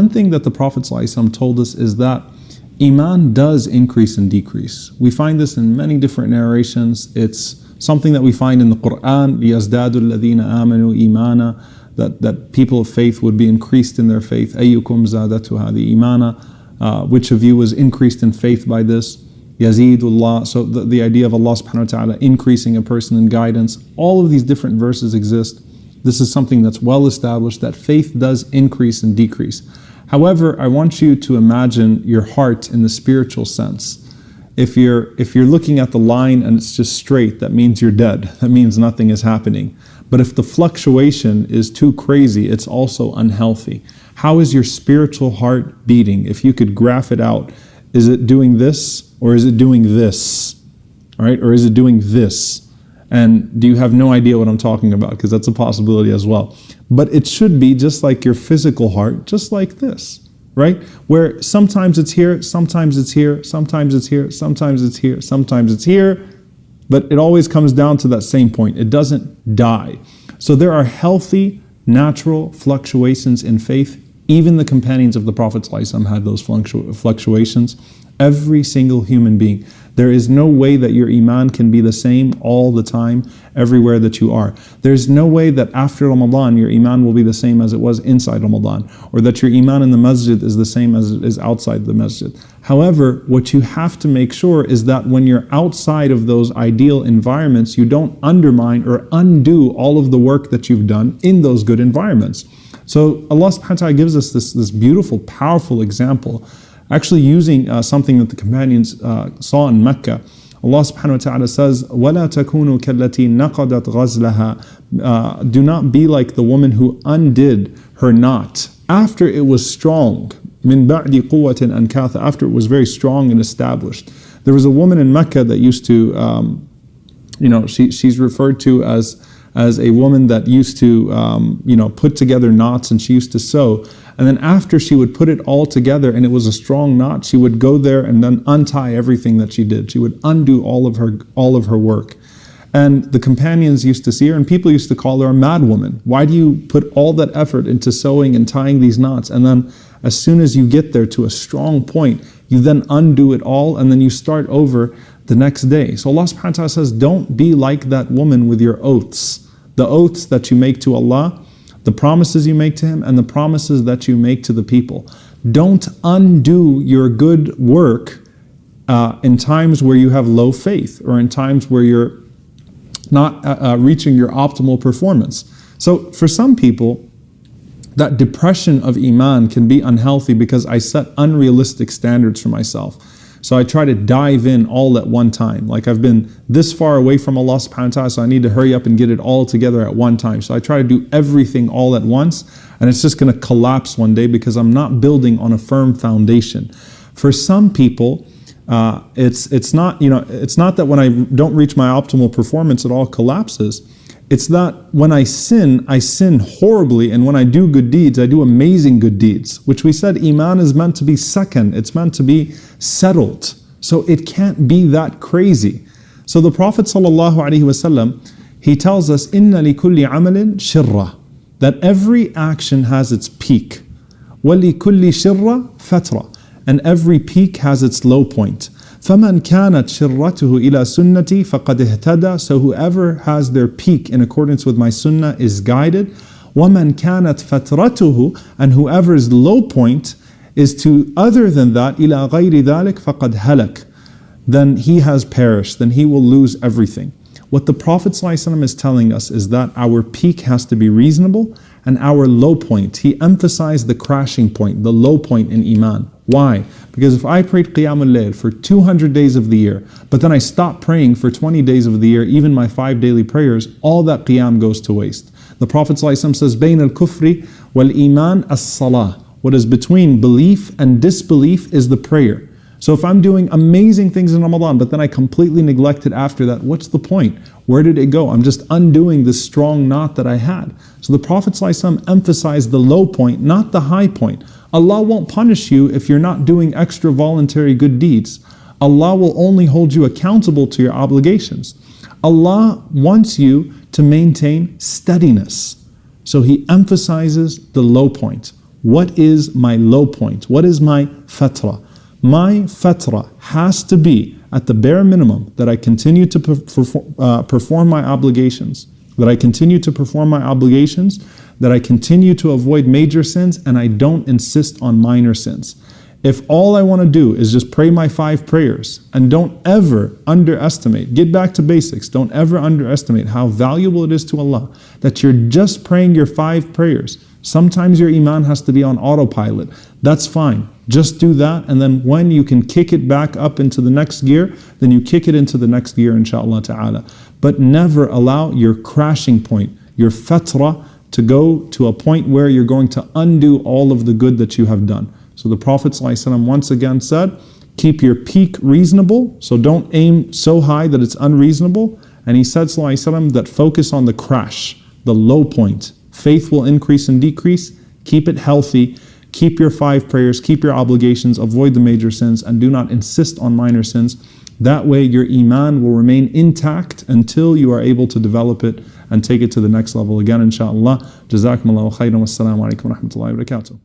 one thing that the Prophet ﷺ told us is that Iman does increase and decrease. We find this in many different narrations. It's something that we find in the Quran, لِيَزْدَادُ الَّذِينَ آمَنُوا إِيمَانًا, that people of faith would be increased in their faith. أَيُّكُمْ زَادَتْهُ هَذِهِ إِيمَانًا, which of you was increased in faith by this? Yazidullah. So the idea of Allah subhanahu wa ta'ala increasing a person in guidance. All of these different verses exist. This is something that's well established, that faith does increase and decrease. However, I want you to imagine your heart in the spiritual sense. If you're looking at the line and it's just straight, that means you're dead. That means nothing is happening. But if the fluctuation is too crazy, it's also unhealthy. How is your spiritual heart beating? If you could graph it out, is it doing this or is it doing this? All right, or is it doing this? And do you have no idea what I'm talking about? Because that's a possibility as well. But it should be just like your physical heart, just like this, right? Where sometimes it's here, sometimes it's here, sometimes it's here, sometimes it's here, sometimes it's here, but it always comes down to that same point. It doesn't die. So there are healthy, natural fluctuations in faith. Even the companions of the Prophet ﷺ had those fluctuations. Every single human being. There is no way that your Iman can be the same all the time, everywhere that you are. There's no way that after Ramadan, your Iman will be the same as it was inside Ramadan, or that your Iman in the masjid is the same as it is outside the masjid. However, what you have to make sure is that when you're outside of those ideal environments, you don't undermine or undo all of the work that you've done in those good environments. So Allah subhanahu wa ta'ala gives us this beautiful, powerful example, actually using something that the companions saw in Mecca. Allah subhanahu wa ta'ala says, وَلَا تَكُونُوا كَالَّتِي نَقَضَتْ غَزْلَهَا. Do not be like the woman who undid her knot after it was strong. مِن بَعْدِ قُوَّةٍ أَنْكَاثًا. After it was very strong and established. There was a woman in Mecca that used to, she's referred to as a woman that used to, put together knots, and she used to sew. And then after she would put it all together and it was a strong knot, she would go there and then untie everything that she did. She would undo all of her work. And the companions used to see her, and people used to call her a mad woman. Why do you put all that effort into sewing and tying these knots, and then as soon as you get there to a strong point, you then undo it all and then you start over the next day? So Allah subhanahu wa ta'ala says, don't be like that woman with your oaths. The oaths that you make to Allah, the promises you make to Him, and the promises that you make to the people. Don't undo your good work in times where you have low faith, or in times where you're not reaching your optimal performance. So for some people, that depression of Iman can be unhealthy because I set unrealistic standards for myself. So I try to dive in all at one time. Like I've been this far away from Allah subhanahu wa ta'ala, so I need to hurry up and get it all together at one time. So I try to do everything all at once, and it's just going to collapse one day because I'm not building on a firm foundation. For some people, it's not that when I don't reach my optimal performance, it all collapses. It's that when I sin horribly, and when I do good deeds, I do amazing good deeds, which we said Iman is meant to be second, it's meant to be settled. So it can't be that crazy. So the Prophet ﷺ, he tells us, إِنَّ لِكُلِّ عَمَلٍ شِرَّةٍ, that every action has its peak. وَلِكُلِّ شِرَّةٍ فَتْرَةٍ, and every peak has its low point. فَمَنْ كَانَتْ شِرَّتُهُ إِلَى سُنَّتِي فَقَدْ اهْتَدَى. So whoever has their peak in accordance with my sunnah is guided. وَمَنْ كَانَتْ فَتْرَتُهُ, and whoever's low point is to other than that, إِلَى غَيْرِ ذَلِكَ فَقَدْ هَلَكَ, then he has perished, then he will lose everything. What the Prophet ﷺ is telling us is that our peak has to be reasonable, and our low point, he emphasized the crashing point, the low point in Iman. Why? Because if I prayed Qiyamul Layl for 200 days of the year, but then I stop praying for 20 days of the year, even my 5 daily prayers, all that Qiyam goes to waste. The Prophet ﷺ says, بَيْنَ الْكُفْرِ وَالْإِيمَانِ الصَّلَاةِ. What is between belief and disbelief is the prayer. So if I'm doing amazing things in Ramadan, but then I completely neglect it after that, what's the point? Where did it go? I'm just undoing the strong knot that I had. So the Prophet ﷺ emphasized the low point, not the high point. Allah won't punish you if you're not doing extra voluntary good deeds. Allah will only hold you accountable to your obligations. Allah wants you to maintain steadiness. So He emphasizes the low point. what is my low point? What is my fatra? My fatra has to be at the bare minimum that I continue to perform my obligations, that I continue to perform my obligations, that I continue to avoid major sins, and I don't insist on minor sins. If all I want to do is just pray my 5 prayers, and don't ever underestimate, get back to basics, don't ever underestimate how valuable it is to Allah that you're just praying your 5 prayers. Sometimes your Iman has to be on autopilot. That's fine. Just do that, and then when you can kick it back up into the next gear, then you kick it into the next gear, inshaAllah ta'ala. But never allow your crashing point, your fatra, to go to a point where you're going to undo all of the good that you have done. So the Prophet ﷺ once again said, keep your peak reasonable, so don't aim so high that it's unreasonable. And he said ﷺ that focus on the crash, the low point. Faith will increase and decrease. Keep it healthy. Keep your 5 prayers, keep your obligations, avoid the major sins, and do not insist on minor sins. That way your Iman will remain intact until you are able to develop it and take it to the next level again, inshaAllah. Jazakumullahu khairan. Wassalamu alaikum wa rahmatullahi wa barakatuh.